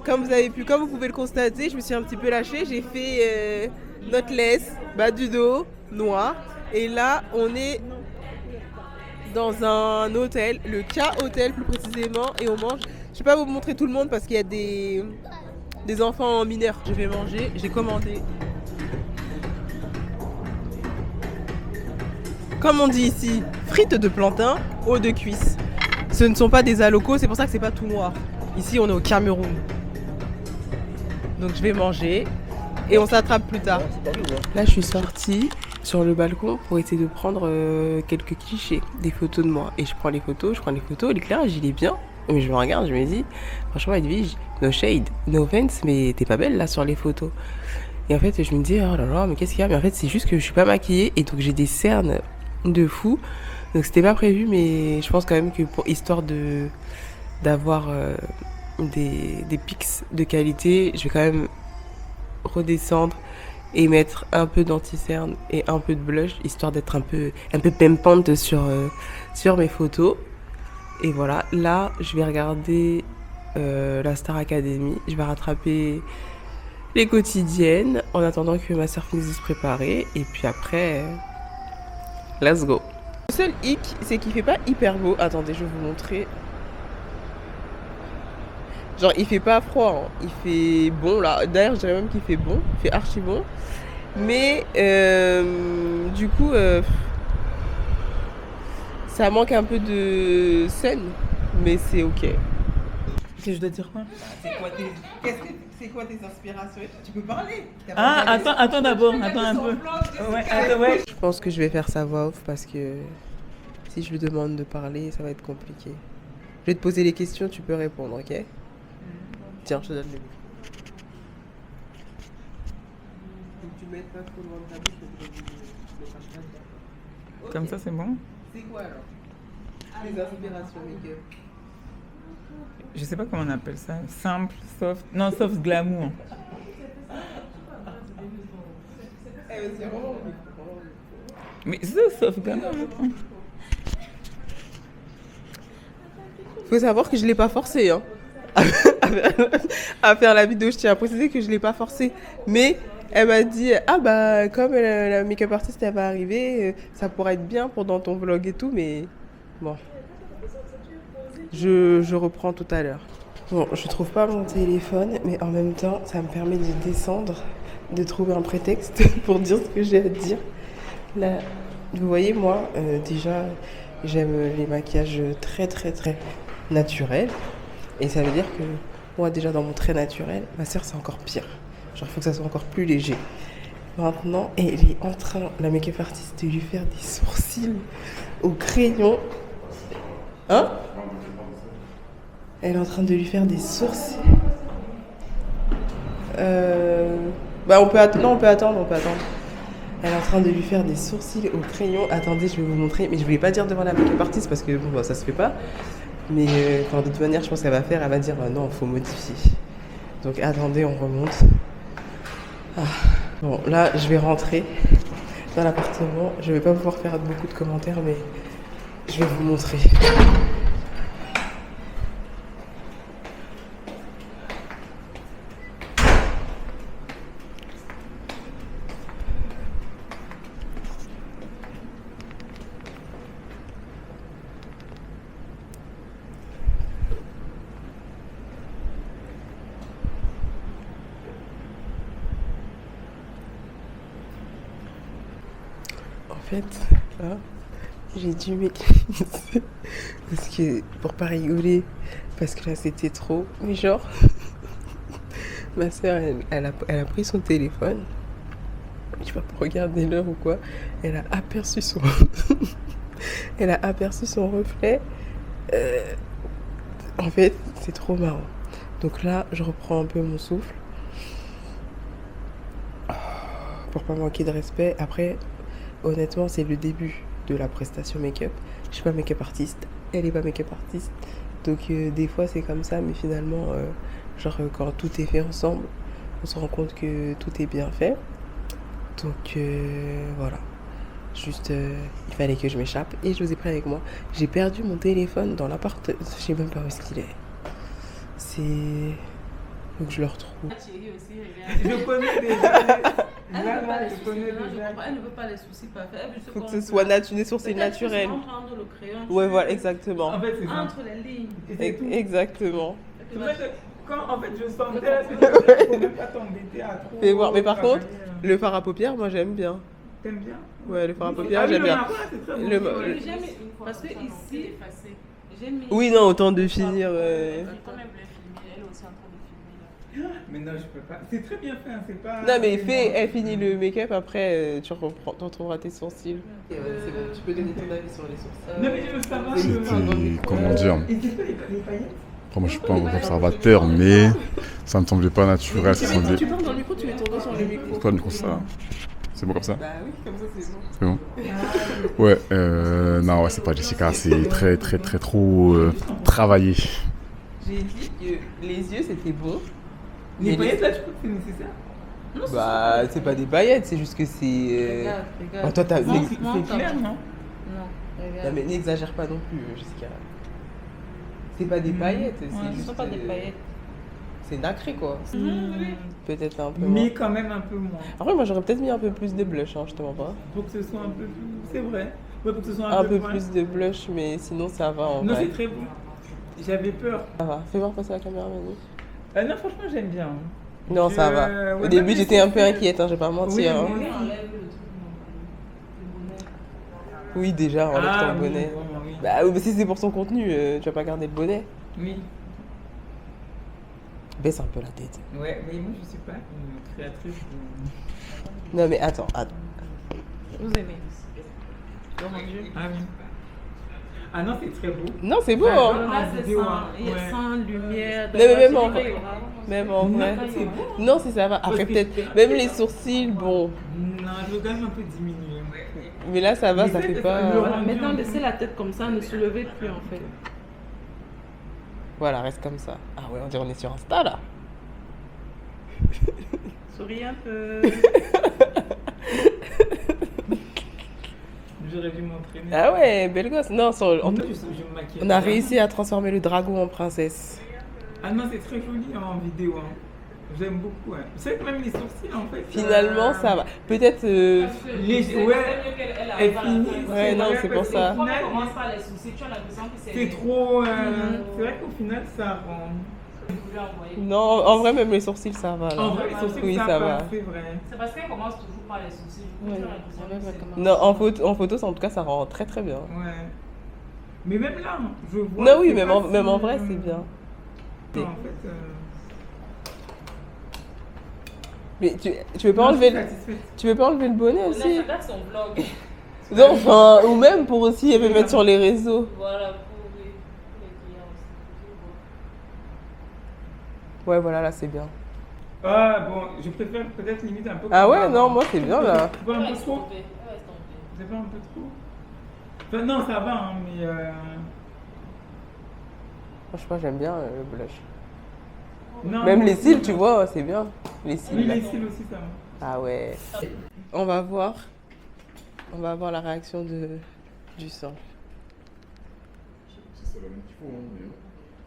Comme vous pouvez le constater, je me suis un petit peu lâchée. J'ai fait knotless, bas du dos, noir. Et là, on est dans un hôtel, le K Hotel plus précisément, et on mange. Je vais pas vous montrer tout le monde parce qu'il y a des enfants mineurs. Je vais manger, j'ai commandé. Comme on dit ici, frites de plantain, eau de cuisse. Ce ne sont pas des alocos, c'est pour ça que c'est pas tout noir. Ici, on est au Cameroun. Donc je vais manger et on s'attrape plus tard. Là, je suis sortie sur le balcon pour essayer de prendre quelques clichés, des photos de moi. Et je prends les photos, l'éclairage, il est bien. Mais je me regarde, je me dis, franchement, Edwige, no shade, no offense, mais t'es pas belle là sur les photos. Et en fait, je me dis, oh là là, mais qu'est-ce qu'il y a? Mais en fait, c'est juste que je suis pas maquillée et donc j'ai des cernes de fou. Donc c'était pas prévu, mais je pense quand même que pour histoire d'avoir des pics de qualité, je vais quand même redescendre et mettre un peu d'anti-cerne et un peu de blush, histoire d'être un peu pimpante sur mes photos. Et voilà, là, je vais regarder la Star Academy. Je vais rattraper les quotidiennes en attendant que ma soeur finisse de se préparer. Et puis après, let's go. Le seul hic, c'est qu'il fait pas hyper beau. Attendez, je vais vous montrer. Genre, il fait pas froid, hein. Il fait bon là. D'ailleurs, je dirais même qu'il fait bon. Il fait archi bon. Mais du coup, ça manque un peu de scène. Mais c'est ok. Je dois dire quoi? C'est quoi tes inspirations? Tu peux parler. Ah, attends d'abord, attends un peu. Ouais. Je pense que je vais faire sa voix off parce que si je lui demande de parler, ça va être compliqué. Je vais te poser les questions, tu peux répondre, ok? Tiens, je te donne le micro. Tu mets pas trop loin de ta bouche, mais tu le craches pas dedans. Comme ça, c'est bon? C'est quoi alors? Les inspirations make-up. Je sais pas comment on appelle ça. Simple, soft. Non, soft glamour. Mais c'est soft glamour. Faut savoir que je l'ai pas forcé, hein. À faire la vidéo, je tiens à préciser que je l'ai pas forcé. Mais elle m'a dit, ah bah comme la make-up artiste elle va arriver, ça pourrait être bien pour dans ton vlog et tout, mais bon. Je reprends tout à l'heure. Bon, je trouve pas mon téléphone, mais en même temps, ça me permet de descendre, de trouver un prétexte pour dire ce que j'ai à dire. Là, vous voyez, moi, déjà, j'aime les maquillages très naturels. Et ça veut dire que moi, déjà, dans mon très naturel, ma sœur, c'est encore pire. Genre, il faut que ça soit encore plus léger. Maintenant, elle est en train, la make-up artiste, de lui faire des sourcils au crayon. Hein? Elle est en train de lui faire des sourcils. Bah on peut attendre. Elle est en train de lui faire des sourcils au crayon. Attendez, je vais vous montrer. Mais je voulais pas dire devant la make-up artiste parce que bon, bah, ça se fait pas. Mais de toute manière, je pense qu'elle va faire. Elle va dire non, faut modifier. Donc attendez, on remonte. Ah. Bon, là, je vais rentrer dans l'appartement. Je vais pas pouvoir faire beaucoup de commentaires, mais je vais vous montrer. fait, là, j'ai dû m'éclipser parce que pour pas rigoler, parce que là c'était trop. Mais genre, ma soeur, elle a pris son téléphone, je sais pas pour regarder l'heure ou quoi, elle a aperçu son, elle a aperçu son reflet. En fait, c'est trop marrant. Donc là, je reprends un peu mon souffle pour pas manquer de respect. Après, honnêtement, c'est le début de la prestation make-up. Je suis pas make-up artiste, elle est pas make-up artiste. Donc des fois c'est comme ça, mais finalement, quand tout est fait ensemble, on se rend compte que tout est bien fait. Donc voilà. Juste, il fallait que je m'échappe et je vous ai pris avec moi. J'ai perdu mon téléphone dans l'appart. Je sais même pas où est-ce qu'il est. Faut que je le retrouve. Je connais déjà. Elle ne veut pas les sourcils parfaits. Faut que ce soit des sourcils naturels. Entre le crayon. Ouais, voilà, exactement. En fait, c'est ça. Entre les lignes. Exactement. C'est vrai que quand en fait je sentais la situation, il faut même pas t'embêter à trop. Fais voir. Mais par contre, travailler. le fard à paupières, moi j'aime bien. T'aimes bien? Ouais, le fard à Ah paupières, oui, j'aime le bien. marron, là, c'est très bon. Le- J'ai mis- Parce que ici, j'ai mis. Oui, non, autant de finir. Quand même, elle est aussi en train de filmer là. Mais non, je peux pas. C'est très bien fait, hein, c'est pas. Non, mais elle finit le make-up, après tu retrouveras tes sourcils. C'est bon, tu peux donner ton avis sur les sourcils. Non, mais je veux savoir. C'était, comment dire, Et c'est quoi les paillettes? après, moi je suis pas un gros observateur, mais ça me semblait pas naturel. Ça semblait. Tu parles dans le micro, tu mets ton doigt sur le micro. C'est quoi le micro ça? C'est bon comme ça? Bah oui, comme ça c'est bon. C'est bon? Ouais, non, ouais, c'est pas Jessica, c'est très, très, très trop travaillé. J'ai dit que les yeux c'était beau. Les Mais paillettes là, je crois que c'est nécessaire. Bah, c'est pas des paillettes, c'est juste que c'est. Regarde, Oh, regarde. toi, t'as. Non, n'ex- C'est clair, non? Non, Non, regarde. mais n'exagère pas non plus, Jessica. C'est pas des paillettes, c'est Ouais, ce juste. sont pas des paillettes. C'est nacré quoi. Peut-être un peu Mais moins. quand même un peu moins. Après, moi j'aurais peut-être mis un peu plus de blush, hein, je te mens pas. Pour que ce soit un peu plus. C'est vrai. Ouais, pour que ce soit Un peu moins. plus de blush, mais sinon ça va en Non, vrai. c'est très bon. J'avais peur. Ça va. Fais voir passer la caméra, Manu. Non, franchement, j'aime bien. Non, ça va. Ouais, Au même début, les j'étais un peu sourcils. inquiète, hein, je vais pas mentir. Oui, hein. oui. Enlève le truc, le bonnet. Oui, déjà, enlève Ah, ton oui, bonnet. bon, oui. Bah, oui, mais si c'est pour son contenu, tu vas pas garder le bonnet. Oui. Baisse un peu la tête. Ouais, mais moi, je suis pas une créatrice de. Non, mais attends. Vous aimez. Ah oui. Ah non, c'est très beau. Non, c'est beau, Ouais, hein. ouais. Là, c'est vidéo, sans, hein. il y a Ouais. sans lumière. Non, mais même dans en la vrai. vidéo. Même en vrai. Non, c'est beau. Non, si ça va. Après, que peut-être. c'est- Même les sourcils, bon. Non, je veux quand même un peu diminuer. Mais là, ça va, Mais ça c'est- fait le pas. Voilà, maintenant, laissez la tête comme ça, ne soulevez plus en fait. Voilà, reste comme ça. Ah ouais, on dirait qu'on est sur Insta là. Souris un peu. J'aurais dû m'entraîner. Ah ouais, belle gosse. Non, Non, je me maquille. on a réussi à transformer le dragon en princesse. Ah non, c'est très joli en vidéo. Hein. J'aime beaucoup. Hein. C'est que même les sourcils, en fait. Finalement, ça va. Peut-être. Ouais, elle finit. Ouais, non, vrai, c'est parce pour qu'au ça. final, commence par les soucis, tu as l'impression que c'est trop. C'est vrai qu'au final, ça rend. Non, en vrai, même les sourcils, ça va. Là. En vrai, les sourcils, oui, ça ça passe, va. c'est vrai. C'est parce qu'elle commence toujours par les soucis. Du coup, Ouais. tu as l'impression que c'est- Non, en photo, ça, en tout cas, ça rend très très bien. Ouais. Mais même là, je vois. Non, oui, c'est même pas même en si, vrai, c'est bien. Non, en fait. Mais tu veux pas non, enlever je le, suis satisfaite. tu veux pas enlever le bonnet On aussi? regarde son vlog. Non, enfin, ou même pour aussi le mettre sur les réseaux. Voilà, pour les clients aussi. Ouais, voilà, là, c'est bien. Ah bon, je préfère peut-être limite un peu. Ah comme ouais, ça. non, moi, c'est bien là. C'est pas un peu Laisse trop? tomber, laisse tomber. C'est pas un peu trop? Enfin, non, ça va, hein, mais. Franchement, j'aime bien le blush. Non, Même moi les aussi, cils, non. tu vois, c'est bien. Les Oui, cils. là. les cils aussi, ça va. Ah ouais. On va voir. On va voir la réaction du sang.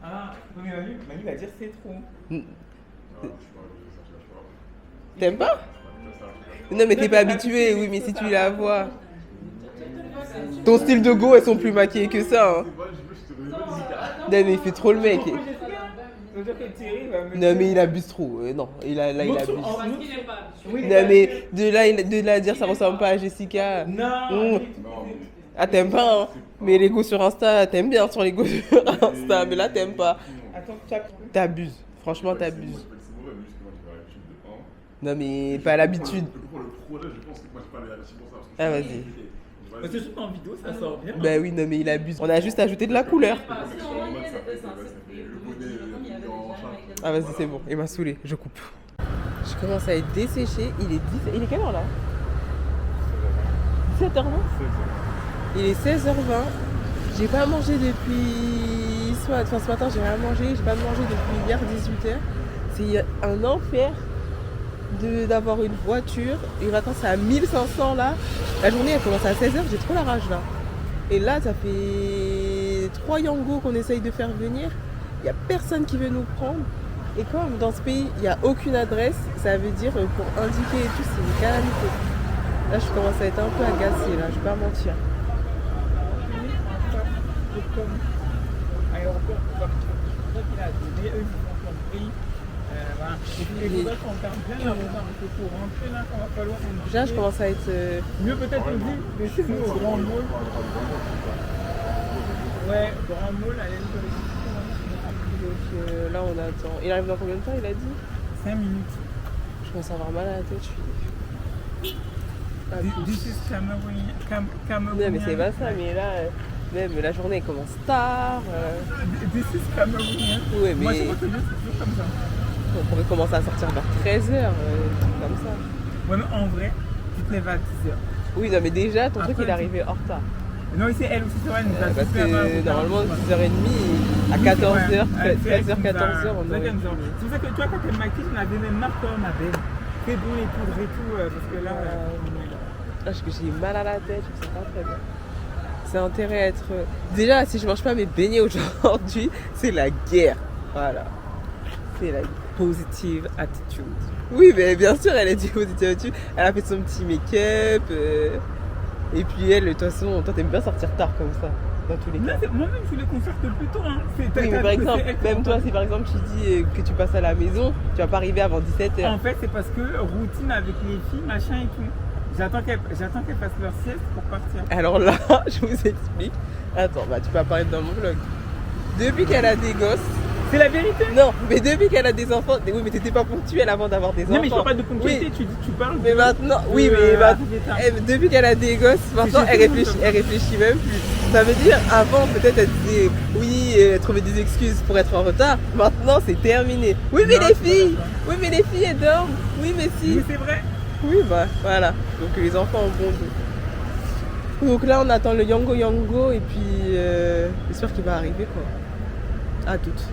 Ah, mais Manu va dire c'est trop. T'aimes pas? Non, mais t'es pas habitué, oui, mais si tu la vois. Ton style de go, elles sont plus maquillées que ça. Hein. Non, mais il fait trop le mec. Non mais il abuse trop, non, il abuse. Parce qu'il n'est pas. Non mais de là à dire ça ressemble pas à Jessica. Non. Ah t'aimes pas hein. Mais les go sur Insta, t'aimes bien sur les go sur Insta, mais là t'aimes pas. T'abuses, franchement t'abuses. Non mais pas l'habitude. Ah vas-y. C'est juste en vidéo, ça sort bien. Bah oui non mais il abuse. On a juste ajouté de la couleur. Ah vas-y c'est bon, il m'a saoulé, je coupe. Je commence à être desséché, il est quelle heure là 17h20. Il est 16h20. J'ai pas mangé depuis ce matin j'ai rien mangé, j'ai pas mangé depuis hier 18h. C'est un enfer d'avoir une voiture. Et maintenant c'est à 1500 là. La journée elle commence à 16h, j'ai trop la rage là. Et là ça fait 3 Yango qu'on essaye de faire venir. Il n'y a personne qui veut nous prendre. Et comme dans ce pays, il n'y a aucune adresse, ça veut dire pour indiquer et tout, c'est une calamité. Là, je commence à être un peu agacée, là, je vais pas mentir. Déjà, je commence à être... Mieux peut-être on dit, laissez-nous au Grand Mall. Ouais, Grand Mall, allez Donc là, on attend. Il arrive dans combien de temps, il a dit 5 minutes. Je commence à avoir mal à la tête, je suis... This is Cameroun. Non, mais c'est pas ça, mais là... Même la journée commence tard. This is Cameroun. Ouais, mais moi, je retenu, c'est toujours comme ça. On pourrait commencer à sortir vers 13h, comme ça. Ouais, mais en vrai, tu te lèves à 10h. Oui, non, mais déjà, ton Après, truc, il est arrivé en retard. Non, ici, elle aussi, c'est vrai, elle nous a Parce dit avant, que normalement, 10h30, à 14h, 13h, 14h, on aurait... C'est pour ça que toi, quand elle m'a dit, j'en avais même marre, toi, ma belle. Fais bon les poudres et tout, parce que là... Parce que j'ai mal à la tête, je sais pas très bien. C'est intérêt à être... Déjà, si je mange pas mes beignets aujourd'hui, c'est la guerre. Voilà. C'est la Positive attitude. Oui, mais bien sûr, elle a dit positive attitude. Elle a fait son petit make-up. Et puis elle, de toute façon, toi, t'aimes bien sortir tard comme ça, dans tous les cas. Moi-même, je voulais qu'on sorte plus tôt. Hein. Oui, mais par exemple, même toi, si par exemple tu dis que tu passes à la maison, tu vas pas arriver avant 17h. En fait, c'est parce que routine avec les filles, machin et tout. J'attends qu'elles fassent leur sieste pour partir. Alors là, je vous explique. Attends, bah tu peux apparaître dans mon vlog. Depuis qu'elle a des gosses... C'est la vérité. Non, mais depuis qu'elle a des enfants... Oui, mais t'étais pas ponctuelle avant d'avoir des enfants. Non, mais je parle pas de ponctualité, oui. tu parles mais maintenant, oui, mais maintenant, depuis qu'elle a des gosses, maintenant elle réfléchit même plus. Ça veut dire, avant peut-être elle disait, oui, elle trouvait des excuses pour être en retard. Maintenant c'est terminé. Oui, mais les filles, elles dorment. Oui, mais si. Oui, c'est vrai. Oui, bah voilà. Donc les enfants ont bon dos. Donc là on attend le Yango et puis j'espère qu'il va arriver quoi. À toutes.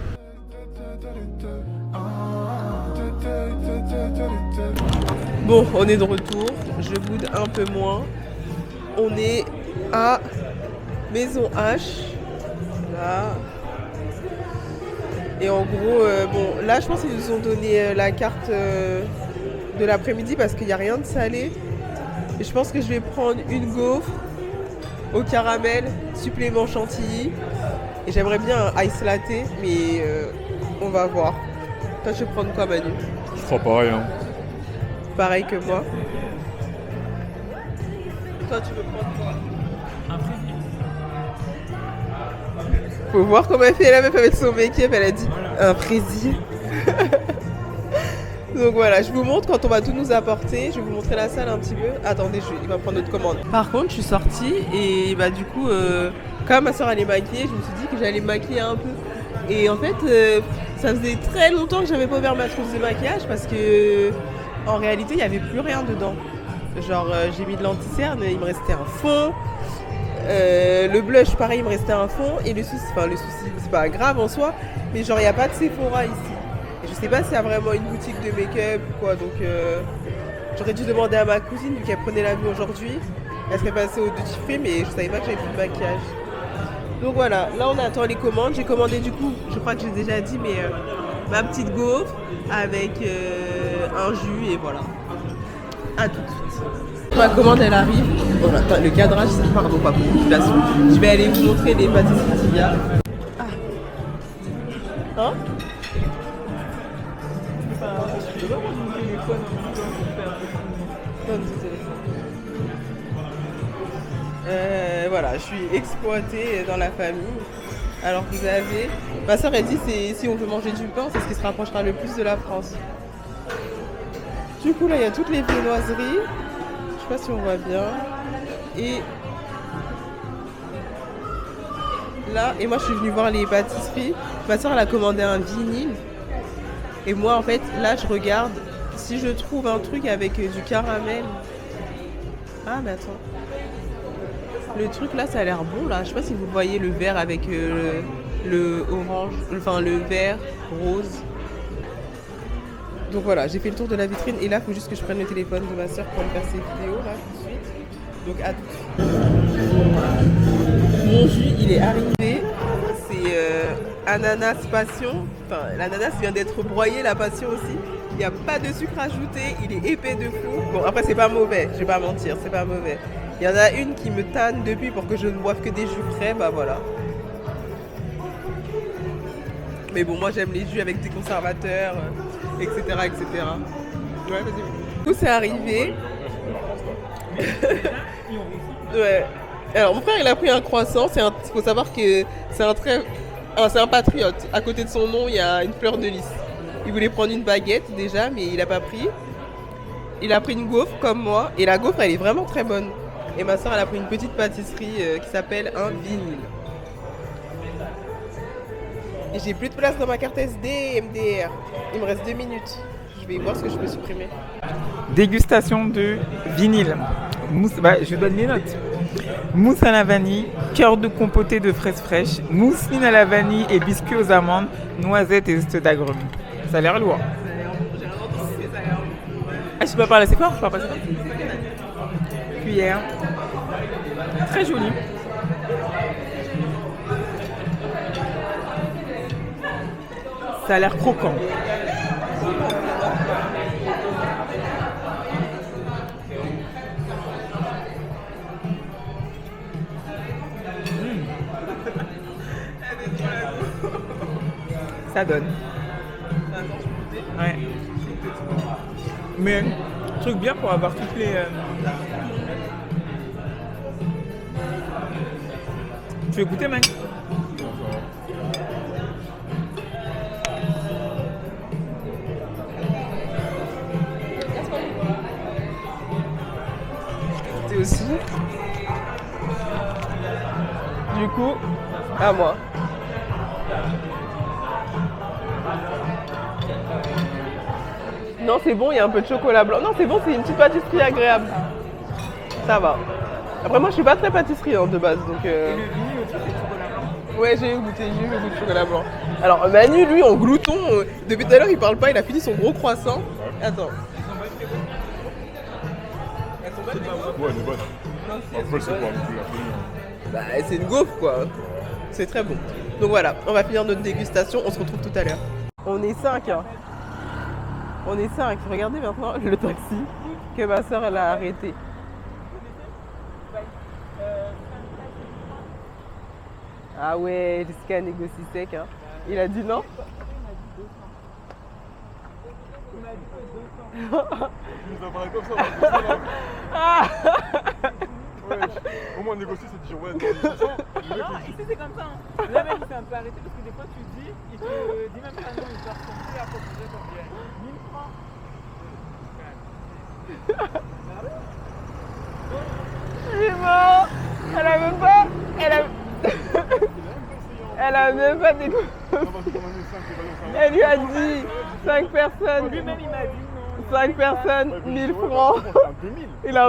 Bon, on est de retour. Je boude un peu moins. On est à Maison H. Là. Et en gros, bon, là je pense qu'ils nous ont donné la carte de l'après-midi parce qu'il n'y a rien de salé. Et je pense que je vais prendre une gaufre au caramel, supplément chantilly. Et j'aimerais bien un ice latte, mais on va voir. Toi, tu veux prendre quoi, Manu? Je crois pareil. Hein. Pareil que moi. Toi, tu veux prendre quoi? Un président. Faut voir comment elle fait la meuf avec son make-up. Elle a dit un président. Donc voilà, je vous montre quand on va tout nous apporter. Je vais vous montrer la salle un petit peu. Attendez, il va prendre notre commande. Par contre, je suis sortie et bah du coup, quand ma soeur allait maquiller, je me suis dit que j'allais me maquiller un peu. Et en fait, ça faisait très longtemps que j'avais pas ouvert ma trousse de maquillage parce que en réalité, il n'y avait plus rien dedans. Genre, j'ai mis de l'anti-cerne, il me restait un fond. Le blush, pareil, il me restait un fond. Et le souci, c'est pas grave en soi, mais genre, il n'y a pas de Sephora ici. Et je sais pas s'il y a vraiment une boutique de make-up ou quoi, donc j'aurais dû demander à ma cousine, vu qu'elle prenait l'avion aujourd'hui. Elle serait passée au duty free, mais je savais pas que j'avais plus de maquillage. Donc voilà, là on attend les commandes. J'ai commandé du coup, je crois que j'ai déjà dit, mais ma petite gaufre avec un jus et voilà. À tout de suite. Ma commande elle arrive. Bon, attends, le cadrage, pardon, pas beaucoup de place. Je vais aller vous montrer les pâtisseries qu'il y a. Ah. Hein? Je peux pas prendre mon téléphone en même temps pour faire Donne ton téléphone. Voilà, je suis exploitée dans la famille. Alors vous avez... Ma soeur elle dit si on veut manger du pain, c'est ce qui se rapprochera le plus de la France. Du coup là il y a toutes les viennoiseries. Je sais pas si on voit bien. Et là, et moi je suis venue voir les pâtisseries. Ma soeur elle a commandé un vinyle. Et moi en fait là je regarde si je trouve un truc avec du caramel. Ah mais attends. Le truc là ça a l'air bon là. Je sais pas si vous voyez le vert avec le orange, enfin le vert rose. Donc voilà, j'ai fait le tour de la vitrine et là il faut juste que je prenne le téléphone de ma soeur pour me faire ses vidéos là tout de suite. Donc à tout de suite. Mon jus il est arrivé. C'est ananas passion. Enfin l'ananas vient d'être broyé, la passion aussi. Il n'y a pas de sucre ajouté, il est épais de fou. Bon après c'est pas mauvais, je vais pas mentir, c'est pas mauvais. Il y en a une qui me tanne depuis pour que je ne boive que des jus frais, bah voilà. Mais bon, moi j'aime les jus avec des conservateurs, etc. etc. Ouais, vas-y. Du coup, c'est arrivé. Ouais. Alors, mon frère, il a pris un croissant. Il faut savoir que c'est un patriote. À côté de son nom, il y a une fleur de lys. Il voulait prendre une baguette déjà, mais il n'a pas pris. Il a pris une gaufre comme moi. Et la gaufre, elle est vraiment très bonne. Et ma soeur, elle a pris une petite pâtisserie qui s'appelle un vinyle. Et j'ai plus de place dans ma carte SD MDR. Il me reste 2 minutes. Je vais voir ce que je peux supprimer. Dégustation de vinyle. Mousse, je donne les notes. Mousse à la vanille, cœur de compoté de fraises fraîches, mousseline à la vanille et biscuits aux amandes, noisettes et zeste d'agrumes. Ça a l'air lourd. Ah, je peux pas parler assez fort, je peux pas passer fort. Cuillère. Très joli. Ça a l'air croquant. Ça donne. Ouais. Mais truc bien pour avoir toutes les... Tu veux goûter, mec? Aussi. Du coup, à moi. Non, c'est bon, il y a un peu de chocolat blanc. Non, c'est bon, c'est une petite pâtisserie agréable. Ça va. Après, moi, je suis pas très pâtisserie de base, donc. Ouais, j'ai eu le goût de chocolat blanc. Alors, Manu, lui, en glouton, depuis tout à l'heure, il parle pas, il a fini son gros croissant. Attends. Ouais, elle est bonne. Après, c'est pas non plus la folie. Bah, c'est une gaufre, quoi. C'est très bon. Donc voilà, on va finir notre dégustation. On se retrouve tout à l'heure. On est 5, hein. On est 5. Regardez maintenant le taxi que ma soeur, elle a arrêté. Ah ouais, Jessica négocie sec, hein. Il a dit non. Il nous a parlé comme ça. Ouais, au moins négocier, c'est dire ouais, non, Ici c'est comme ça. Hein. Là même il s'est un peu arrêté parce que des fois tu dis, il te dit même pas non, il te ressentir à proposer combien 1000 francs. Il est mort. Elle a même pas. Elle a même pas des... Elle lui a dit 5 personnes. Lui-même il m'a dit non. 5 personnes, 1000 francs. Il a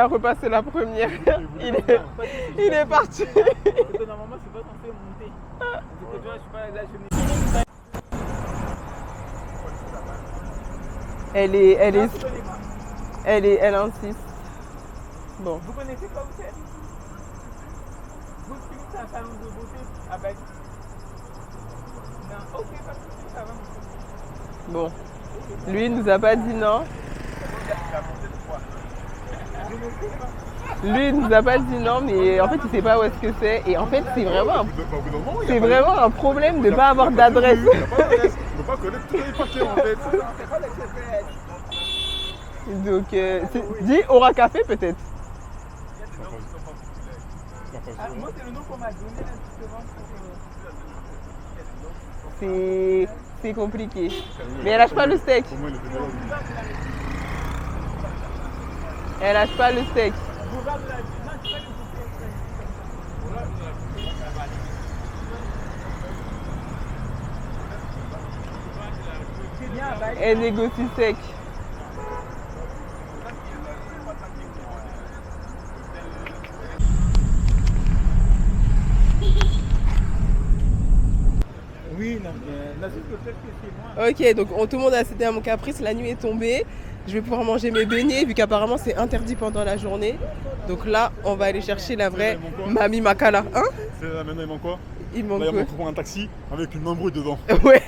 repassé la première. Il est parti. Normalement c'est pas censé monter. Elle insiste. Bon. Vous connaissez quoi vous êtes? Vous c'est un salon de beauté à Bali. Non, ok, pas de soucis, ça va. Bon. Lui, il nous a pas dit non. Lui, il nous a pas dit non, mais en fait, il sait pas où est-ce que c'est. Et en fait, c'est vraiment un problème de pas avoir d'adresse. connaît tous les paquets en fait. Donc, dis Aura Café peut-être. Moi, c'est le nom qu'on m'a donné là, justement. C'est compliqué. Mais elle lâche pas le steak. Elle lâche pas le steak. Elle négocie sec. Oui, non, mais peut-être que c'est moi. Ok, donc tout le monde a cédé à mon caprice, la nuit est tombée. Je vais pouvoir manger mes beignets vu qu'apparemment c'est interdit pendant la journée. Donc là, on va aller chercher la vraie Mami Makala. Hein? Maintenant il manque quoi? Il Là manque il quoi? manque un taxi avec une embrouille dedans. Ouais,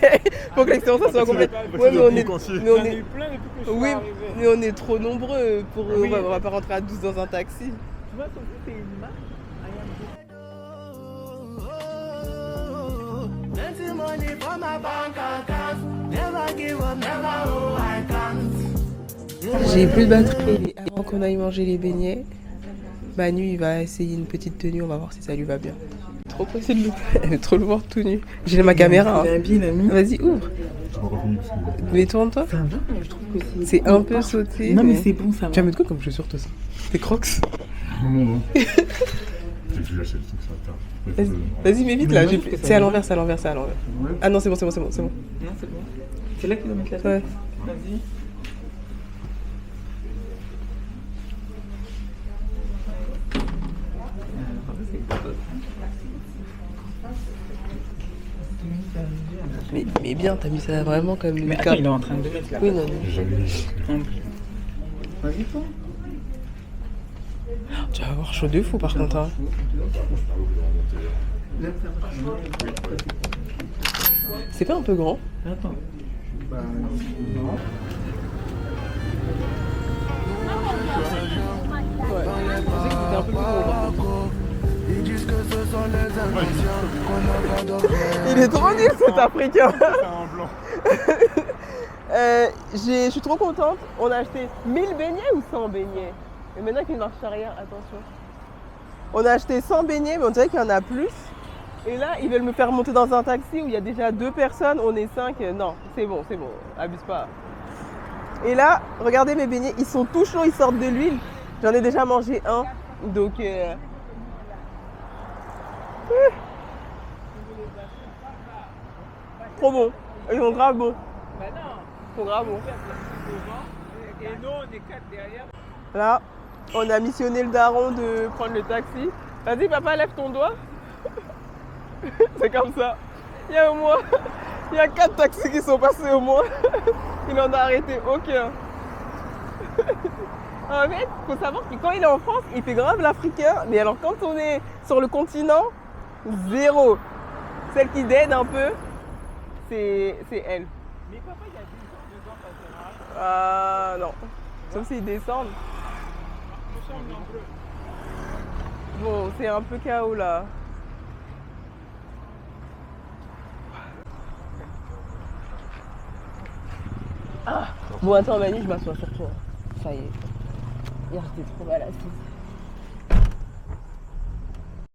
faut que l'expérience soit complète. Ouais, mais on est, J'en ai eu plein depuis que je suis oui, arrivé. mais on est trop nombreux pour. Oui. On va pas rentrer à 12 dans un taxi. Tu vois, surtout, c'est une marque. Plenty money for my bank account. Never give up, never oh I can't. J'ai plus de batterie. Avant qu'on aille manger les beignets, Manu il va essayer une petite tenue, on va voir si ça lui va bien. Trop pressé de le elle est trop le voir tout nu. J'ai ma caméra. Hein. Vas-y, ouvre. Mais tourne-toi. Ça va, je trouve que C'est un peu sauté. Non, mais c'est bon, ça va. Tu vas mettre quoi comme chaussures toi ça? Tes crocs? Non. J'ai lâché le truc sur la table. Vas-y, mais vite là. moi, je trouve que ça C'est à va. l'envers, c'est à l'envers, c'est à l'envers. Ah non, c'est bon. Non, c'est bon. C'est là que tu dois mettre la tête. Ouais. Vas-y. Mais bien, t'as mis ça vraiment comme une Mais attends, il est en train de mettre là. Oui, non. J'ai jamais mis. Vas-y, toi. Tu vas avoir chaud de fou par contre. Hein. C'est pas un peu grand? Attends. Bah, non. Ouais. Je pensais que c'était un peu plus gros. par contre. Ils disent que ce sont les inconscients qu'on entend d'offrir. Il est trop nul cet africain. C'est un blanc. Je suis trop contente. On a acheté 1000 beignets ou 100 beignets? Et maintenant qu'il ne marche rien, attention. On a acheté 100 beignets, mais on dirait qu'il y en a plus. Et là, ils veulent me faire monter dans un taxi où il y a déjà 2 personnes, on est 5. Non, c'est bon, abuse pas. Et là, regardez mes beignets, ils sont tout chauds, ils sortent de l'huile. J'en ai déjà mangé un, donc... Trop bon. Ils sont grave bons. Bah non, Ils sont grave bons. et nous, on est 4 derrière. Là, on a missionné le daron de prendre le taxi. Vas-y papa, lève ton doigt. C'est comme ça. Il y a 4 taxis qui sont passés au moins. Il n'en a arrêté aucun. En fait, faut savoir que quand il est en France, il fait grave l'africain. Mais alors quand on est sur le continent, zéro. Celle qui d'aide un peu, c'est elle. Mais papa, il y a 10 ans, 2 ans, ça sert à rien. Ah non. Sauf s'ils descendent. Nous sommes nombreux. Bon, c'est un peu chaos là. Ah. Bon attends Manu, je m'assois sur toi. Ça y est. Regarde, t'es trop mal assise.